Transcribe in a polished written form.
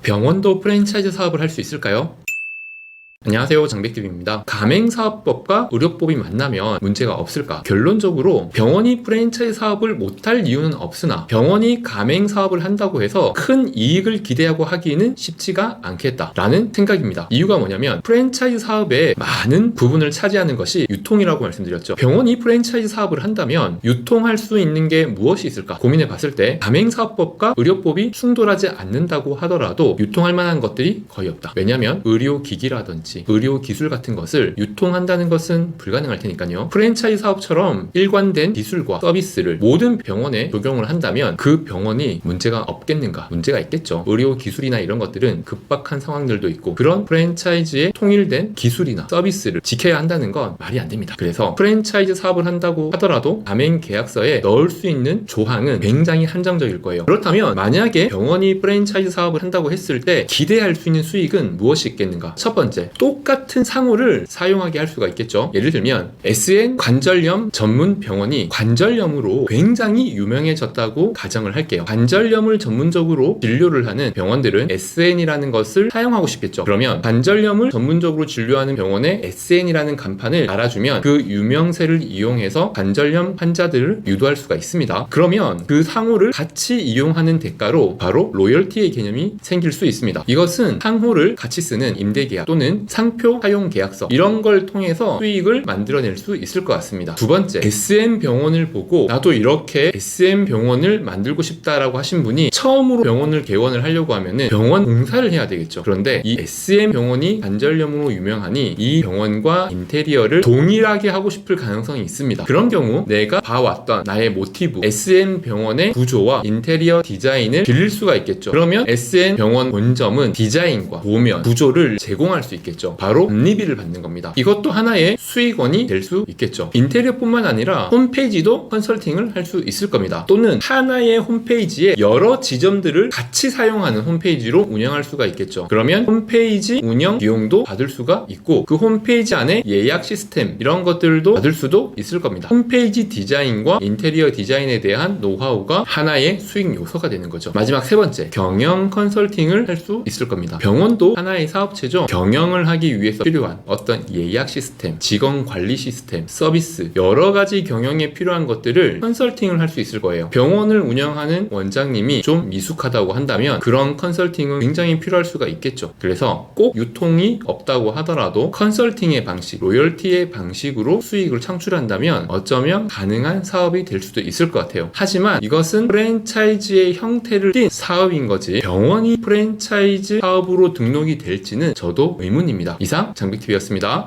병원도 프랜차이즈 사업을 할 수 있을까요? 안녕하세요, 장백TV입니다. 가맹사업법과 의료법이 만나면 문제가 없을까? 결론적으로 병원이 프랜차이즈 사업을 못할 이유는 없으나 병원이 가맹사업을 한다고 해서 큰 이익을 기대하고 하기는 쉽지가 않겠다라는 생각입니다. 이유가 뭐냐면 프랜차이즈 사업의 많은 부분을 차지하는 것이 유통이라고 말씀드렸죠. 병원이 프랜차이즈 사업을 한다면 유통할 수 있는 게 무엇이 있을까? 고민해 봤을 때 가맹사업법과 의료법이 충돌하지 않는다고 하더라도 유통할 만한 것들이 거의 없다. 왜냐하면 의료기기라든지 의료 기술 같은 것을 유통한다는 것은 불가능할 테니까요. 프랜차이즈 사업처럼 일관된 기술과 서비스를 모든 병원에 적용을 한다면 그 병원이 문제가 없겠는가? 문제가 있겠죠. 의료 기술이나 이런 것들은 급박한 상황들도 있고 그런 프랜차이즈의 통일된 기술이나 서비스를 지켜야 한다는 건 말이 안 됩니다. 그래서 프랜차이즈 사업을 한다고 하더라도 가맹 계약서에 넣을 수 있는 조항은 굉장히 한정적일 거예요. 그렇다면 만약에 병원이 프랜차이즈 사업을 한다고 했을 때 기대할 수 있는 수익은 무엇이 있겠는가? 첫 번째, 똑같은 상호를 사용하게 할 수가 있겠죠. 예를 들면 SN 관절염 전문 병원이 관절염으로 굉장히 유명해졌다고 가정을 할게요. 관절염을 전문적으로 진료를 하는 병원들은 SN이라는 것을 사용하고 싶겠죠. 그러면 관절염을 전문적으로 진료하는 병원에 SN이라는 간판을 달아주면 그 유명세를 이용해서 관절염 환자들을 유도할 수가 있습니다. 그러면 그 상호를 같이 이용하는 대가로 바로 로열티의 개념이 생길 수 있습니다. 이것은 상호를 같이 쓰는 임대계약 또는 상표 사용 계약서 이런 걸 통해서 수익을 만들어낼 수 있을 것 같습니다. 두 번째, SM 병원을 보고 나도 이렇게 SM 병원을 만들고 싶다라고 하신 분이 처음으로 병원을 개원을 하려고 하면은 병원 공사를 해야 되겠죠. 그런데 이 SM 병원이 관절염으로 유명하니 이 병원과 인테리어를 동일하게 하고 싶을 가능성이 있습니다. 그런 경우 내가 봐왔던 나의 모티브 SM 병원의 구조와 인테리어 디자인을 빌릴 수가 있겠죠. 그러면 SM 병원 본점은 디자인과 도면, 구조를 제공할 수 있겠죠. 바로 법리비를 받는 겁니다. 이것도 하나의 수익원이 될 수 있겠죠. 인테리어뿐만 아니라 홈페이지도 컨설팅을 할 수 있을 겁니다. 또는 하나의 홈페이지에 여러 지점들을 같이 사용하는 홈페이지로 운영할 수가 있겠죠. 그러면 홈페이지 운영 비용도 받을 수가 있고 그 홈페이지 안에 예약 시스템 이런 것들도 받을 수도 있을 겁니다. 홈페이지 디자인과 인테리어 디자인에 대한 노하우가 하나의 수익 요소가 되는 거죠. 마지막 세 번째, 경영 컨설팅을 할 수 있을 겁니다. 병원도 하나의 사업체죠. 경영을 하기 위해서 필요한 어떤 예약 시스템, 직원 관리 시스템, 서비스 여러 가지 경영에 필요한 것들을 컨설팅을 할 수 있을 거예요. 병원을 운영하는 원장님이 좀 미숙하다고 한다면 그런 컨설팅은 굉장히 필요할 수가 있겠죠. 그래서 꼭 유통이 없다고 하더라도 컨설팅의 방식, 로열티의 방식으로 수익을 창출한다면 어쩌면 가능한 사업이 될 수도 있을 것 같아요. 하지만 이것은 프랜차이즈의 형태를 띈 사업인 거지 병원이 프랜차이즈 사업으로 등록이 될지는 저도 의문입니다. 이상 장백TV였습니다.